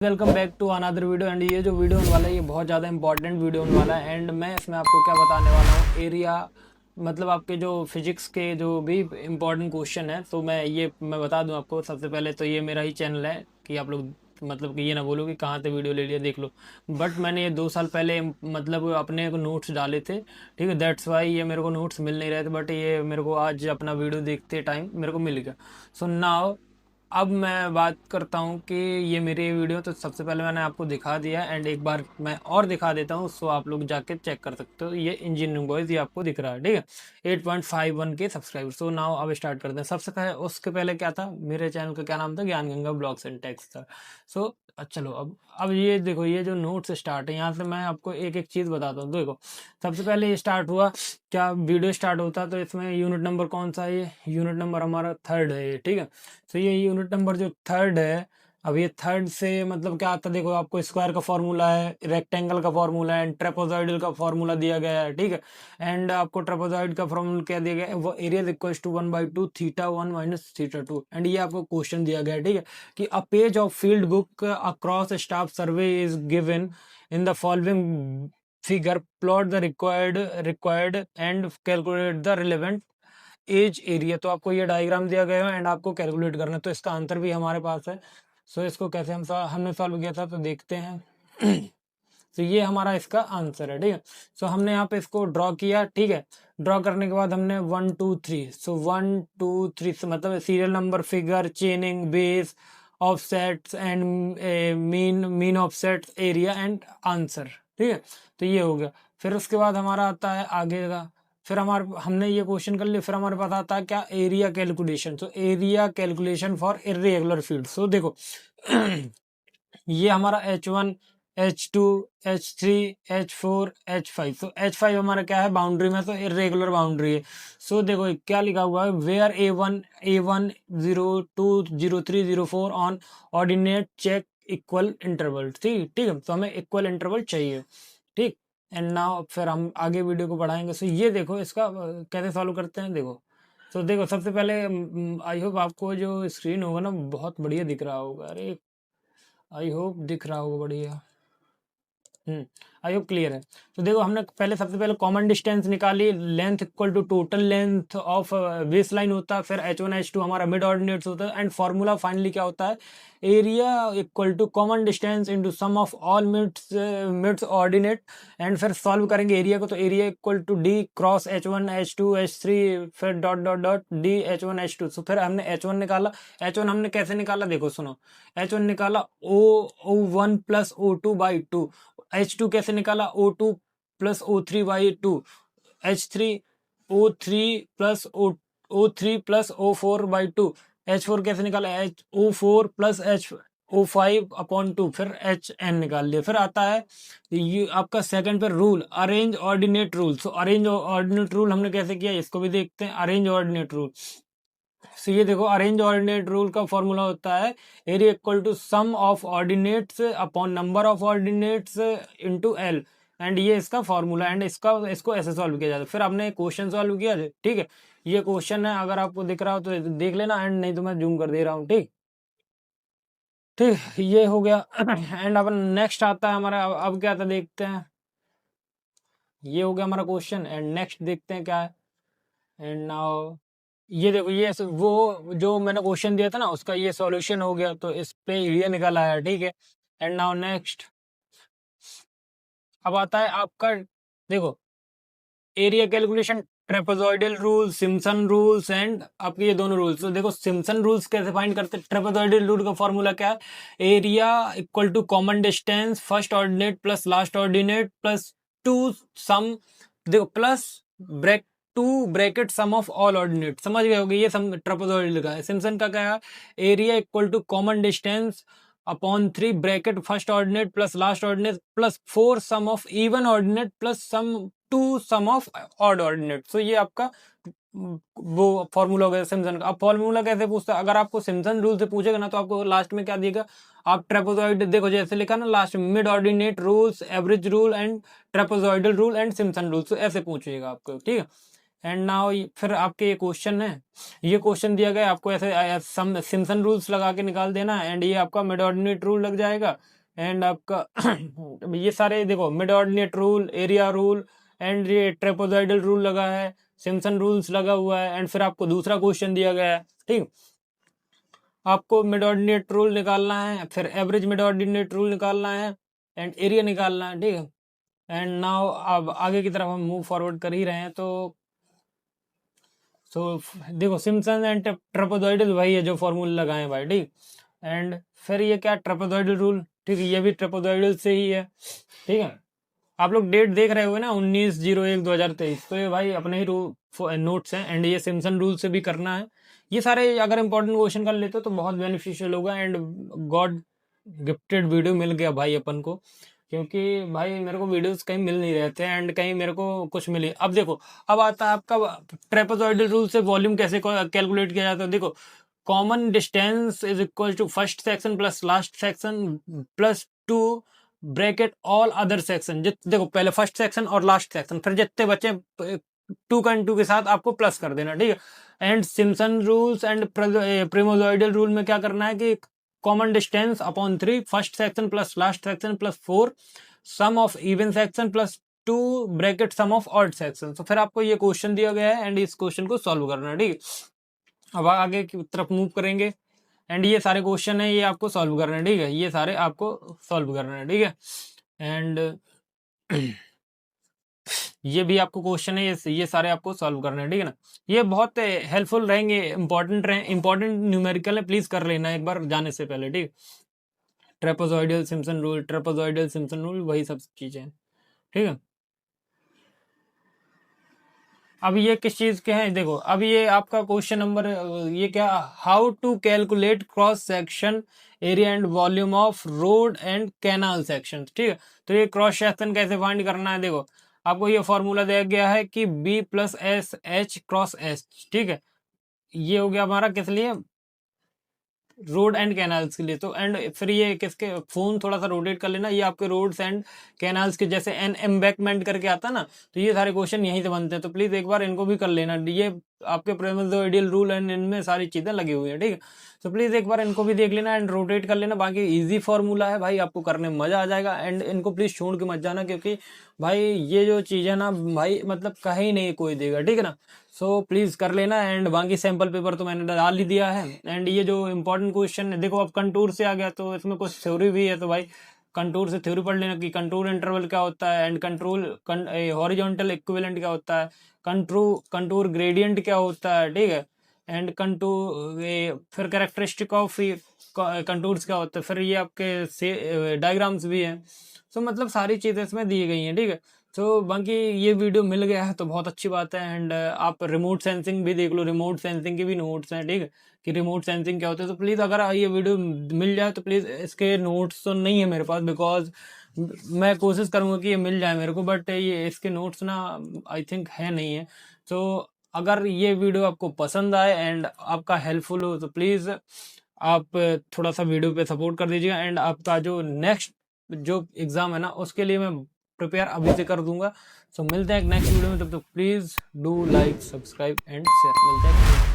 Welcome back to another video. And ये जो video होने वाला है ये बहुत ज़्यादा इंपॉर्टेंट वीडियो होने वाला है। एंड मैं इसमें आपको क्या बताने वाला हूँ, एरिया मतलब आपके जो फिजिक्स के जो भी इंपॉर्टेंट क्वेश्चन है, तो मैं बता दूं आपको। सबसे पहले तो ये मेरा ही चैनल है कि आप लोग मतलब कि ये ना बोलो कि कहाँ से वीडियो ले लिया देख लो। बट मैंने ये 2 साल पहले मतलब अपने को नोट्स डाले थे, ठीक है। दैट्स वाई ये मेरे को नोट्स मिल नहीं रहे थे, बट ये मेरे को आज अपना वीडियो देखते टाइम मेरे को मिल गया। सो नाउ अब मैं बात करता हूँ कि ये मेरी वीडियो तो सबसे पहले मैंने आपको दिखा दिया। एंड एक बार मैं और दिखा देता हूँ, सो आप लोग जाके चेक कर सकते हो। ये इंजीनियरिंग बॉयज़ ये आपको दिख रहा है, ठीक है। 8.51 के सब्सक्राइबर। सो नाउ अब स्टार्ट करते हैं। सबसे पहले उसके पहले क्या था, मेरे चैनल का क्या नाम था, ज्ञान गंगा ब्लॉग्स एंड टेक्स्ट था। सो चलो अब ये देखो, ये जो नोट्स स्टार्ट है यहाँ से मैं आपको एक एक चीज़ बताता हूँ। देखो सबसे पहले ये स्टार्ट हुआ, क्या वीडियो स्टार्ट होता है तो इसमें यूनिट नंबर कौन सा है, ये यूनिट नंबर हमारा 3rd है ये, ठीक है। तो ये यूनिट नंबर जो 3rd है, अब ये 3rd से मतलब क्या आता है, देखो आपको स्क्वायर का फॉर्मूला है, रेक्टेंगल का फॉर्मूला है, ट्रेपेजॉइडल का फॉर्मूला दिया गया है, ठीक है। एंड आपको ट्रेपेजॉइड का फॉर्मूला क्या दिया गया है, वो area equal to 1/2 θ1 minus θ2। And ये आपको क्वेश्चन दिया गया है, ठीक है, कि a page of field book across staff survey is given in the following figure, plot the required and calculate the relevant edge area. तो आपको ये डायग्राम दिया गया है एंड आपको कैलकुलेट करना है। तो इसका आंसर भी हमारे पास है। सो इसको कैसे हमने सॉल्व किया था तो देखते हैं। तो ये हमारा इसका आंसर है, ठीक है। सो हमने यहाँ पे इसको ड्रॉ किया, ठीक है। ड्रॉ करने के बाद हमने 1 2 3, सो 1 2 3 से मतलब serial number, figure, चेनिंग, base, offsets and mean offsets, area and answer, ठीक है। तो ये हो गया। फिर उसके बाद हमारा आता है आगे का। फिर हमने ये क्वेश्चन कर लिया। फिर हमारे पास आता है क्या, एरिया कैलकुलेशन। तो area calculation for irregular field. So देखो ये हमारा H1 H2 H3 H4 H5। तो H5 हमारा क्या है, बाउंड्री में, तो इरेगुलर बाउंड्री है। सो देखो क्या लिखा हुआ है, where A1 02 03 04 on ordinate check equal interval, ठीक ठीक है। तो हमें इक्वल इंटरवल चाहिए, ठीक। एंड नाउ फिर हम आगे वीडियो को बढ़ाएंगे। सो ये देखो इसका कैसे सॉल्व करते हैं, देखो। तो देखो सबसे पहले आई होप आपको जो स्क्रीन होगा ना बहुत बढ़िया दिख रहा होगा। अरे आई होप दिख रहा होगा बढ़िया। आई होप क्लियर है। तो देखो हमने पहले सबसे पहले कॉमन डिस्टेंस निकाली, length equal to total length of base line होता है। फिर H1 H2 हमारा मिड ऑर्डिनेट्स होता है। एंड फॉर्मूला फाइनली क्या होता है, area equal to common distance into sum of all mids ordinate. And फिर सॉल्व करेंगे एरिया को, तो area equal to D cross H1 H2 H3, फिर dot dot dot D H1 H2। तो फिर हमने H1 निकाला। H1 हमने कैसे निकाला, देखो सुनो। H1 निकाला O1 प्लस O2/2। H2 कैसे निकाला, O2 plus O3/2। H3 O3 plus O3 plus O4/2। H4 कैसे निकाला, O4 प्लस O5/2। फिर HN निकाल लिया। फिर आता है ये आपका सेकंड पे रूल, अरेंज ऑर्डिनेट रूल। सो अरेंज ऑर्डिनेट रूल हमने कैसे किया, इसको भी देखते हैं। अरेंज ऑर्डिनेट रूल, सो ये देखो अरेंज ऑर्डिनेट रूल का फॉर्मूला होता है area equal to sum of ordinates upon number of ordinates into L। And ये इसका फॉर्मूला। एंड इसको ऐसे सॉल्व किया जाता है। फिर हमने क्वेश्चन सॉल्व किया, ठीक है। ये क्वेश्चन है, अगर आपको दिख रहा हो तो देख लेना, एंड नहीं तो मैं जूम कर दे रहा हूँ, ठीक ठीक। ये हो गया। एंड अब नेक्स्ट आता है हमारा, अब क्या था देखते हैं। ये हो गया हमारा क्वेश्चन। एंड नेक्स्ट देखते हैं क्या है। एंड नाउ ये देखो, वो जो मैंने क्वेश्चन दिया था ना उसका ये सॉल्यूशन हो गया, तो इस पे ये निकल आया, ठीक है। एंड नाउ नेक्स्ट अब आता है आपका, देखो area calculation, trapezoidal rule, Simpson rules and आपके ये दोनों रूल्स। तो देखो सिम्पसन रूल्स कैसे फाइंड करते हैं, ट्रेपेजॉइडल रूल का फॉर्मूला क्या है, area equal to common distance first ordinate plus last ordinate plus two sum, देखो plus break two bracket sum of all ordinate. समझ गए होगे, ये सम ट्रेपेजॉइडल का है। सिम्पसन का क्या है, area equal to common distance upon 3 bracket first ordinate plus last ordinate plus 4 sum of even ordinate plus sum two sum of odd ordinate. So ये आपका वो फॉर्मूला हो गया सिम्पसन का। अब फॉर्मूला कैसे पूछता है, अगर आपको सिम्पसन रूल से पूछेगा ना तो आपको लास्ट में क्या देगा, आप ट्रेपेजॉइड, देखो जैसे लिखा ना लास्ट में, mid ordinate rules, average rule and trapezoidal rule and Simpson rule. तो ऐसे पूछेगा आपको, ठीक है। एंड नाउ फिर आपके ये क्वेश्चन है, ये क्वेश्चन दिया गया है, आपको ऐसे सिम्पसन रूल्स लगा के निकाल देना है, एंड ये आपका मिड ऑर्डिनेट रूल लग जाएगा, एंड आपका ये सारे देखो mid ordinate rule, area rule, and ये ट्रेपेजॉइडल रूल लगा है, सिम्पसन रूल्स लगा हुआ है, एंड फिर आपको दूसरा क्वेश्चन दिया गया है। ठीक, आपको मिड ऑर्डिनेट रूल निकालना है, फिर एवरेज मिड ऑर्डिनेट रूल निकालना है, एंड एरिया निकालना है। ठीक है, एंड नाउ अब आगे की तरफ हम मूव फॉरवर्ड कर ही रहे हैं, तो देखो सिम्पसन एंड ट्रेपेजॉइडल वही है जो फॉर्मूला लगाए भाई। ठीक, एंड फिर ये क्या ट्रेपेजॉइडल रूल, ठीक है, ये भी ट्रेपेजॉइडल से ही है। ठीक है, आप लोग डेट देख रहे हो ना 19/01/2023, तो ये भाई अपने ही नोट्स हैं, एंड ये सिम्पसन रूल से भी करना है। ये सारे अगर इंपॉर्टेंट क्वेश्चन कर लेते हो तो बहुत बेनिफिशियल होगा, एंड गॉड गिफ्टेड वीडियो मिल गया भाई अपन को, क्योंकि भाई मेरे को वीडियोस कहीं मिल नहीं रहे थे, एंड कहीं मेरे को कुछ मिले। अब देखो, अब आता है आपका ट्रेपेजॉइडल रूल से वॉल्यूम कैसे कैलकुलेट किया जाता है। देखो, common distance is equal to first section plus last section plus 2 bracket all other section. देखो पहले फर्स्ट सेक्शन और लास्ट सेक्शन, फिर जितने बचे 2 के साथ आपको प्लस कर देना। ठीक है, and Simpson rules and prismoidal rule में क्या करना है कि common distance upon 3 first section plus last section plus 4 sum of even section plus 2 bracket sum of odd section. तो फिर आपको ये क्वेश्चन दिया गया है, एंड इस क्वेश्चन को सॉल्व करना है। ठीक है, अब आगे की तरफ मूव करेंगे, एंड ये सारे क्वेश्चन है, ये आपको सॉल्व करना है। ठीक है, ये सारे आपको सॉल्व करना है। ठीक है, एंड ये भी आपको क्वेश्चन है, ये सारे आपको सॉल्व करने हैं। ठीक है ना, ये बहुत हेल्पफुल रहेंगे, इंपॉर्टेंट न्यूमेरिकल है, प्लीज कर लेना एक बार जाने से पहले। ठीक, trapezoidal Simpson rule, trapezoidal Simpson rule, वही सब चीजें हैं। ठीक है, अब ये किस चीज के हैं, देखो अब ये आपका क्वेश्चन नंबर ये क्या, how to calculate cross section area and volume of road and canal section. ठीक है, तो ये क्रॉस सेक्शन कैसे फाइंड करना है, देखो आपको ये फॉर्मूला दिया गया है कि B + S H cross S। ठीक है, ये हो गया हमारा किस लिए, रोड एंड कैनाल्स के लिए। तो एंड फिर ये किसके, फोन थोड़ा सा रोटेट कर लेना, ये आपके रोड्स एंड कैनाल्स के जैसे एन एम्बैकमेंट करके आता ना, तो ये सारे क्वेश्चन यहीं से बनते हैं, तो प्लीज एक बार इनको भी कर लेना। ये आपके प्रिमोजॉइडल रूल एंड इनमें सारी चीजें लगी हुई है। ठीक है, तो प्लीज एक बार इनको भी देख लेना एंड रोटेट कर लेना। बाकी इजी फॉर्मूला है भाई, आपको करने में मजा आ जाएगा, एंड इनको प्लीज छोड़ के मत जाना, क्योंकि भाई ये जो चीज है ना भाई, मतलब कहीं नहीं कोई देगा। ठीक है ना, सो प्लीज कर लेना, एंड बाकी सैंपल पेपर तो मैंने डाल ही दिया है। एंड ये जो इंपॉर्टेंट क्वेश्चन है, देखो अब कंटूर से आ गया तो इसमें कुछ थ्योरी भी है, तो भाई कंटूर से थ्योरी पढ़ लेना कि कंटूर इंटरवल क्या होता है, एंड कंट्रोल हॉरिजॉन्टल इक्विवेलेंट क्या होता है, कंटूर ग्रेडियंट क्या होता है। ठीक है, एंड कंटूर फिर कैरेक्टरिस्टिक ऑफ कंटूर्स क्या होता है, फिर ये आपके डायग्राम्स भी हैं। सो मतलब सारी चीजें इसमें दी गई हैं। ठीक है, तो बाकी ये वीडियो मिल गया है तो बहुत अच्छी बात है, एंड आप रिमोट सेंसिंग भी देख लो, रिमोट सेंसिंग के भी नोट्स हैं। ठीक है, कि रिमोट सेंसिंग क्या होता है, तो प्लीज़ अगर ये वीडियो मिल जाए तो प्लीज़, इसके नोट्स तो नहीं है मेरे पास, बिकॉज मैं कोशिश करूँगा कि ये मिल जाए मेरे को, बट ये इसके नोट्स ना आई थिंक है नहीं है। तो अगर ये वीडियो आपको पसंद आए एंड आपका हेल्पफुल हो तो प्लीज़ आप थोड़ा सा वीडियो पे सपोर्ट कर दीजिएगा, एंड आपका जो नेक्स्ट जो एग्ज़ाम है ना उसके लिए मैं प्रिपेयर अभी से कर दूंगा। सो मिलते हैं एक नेक्स्ट वीडियो में, तब तक please do like subscribe and share. मिलते हैं।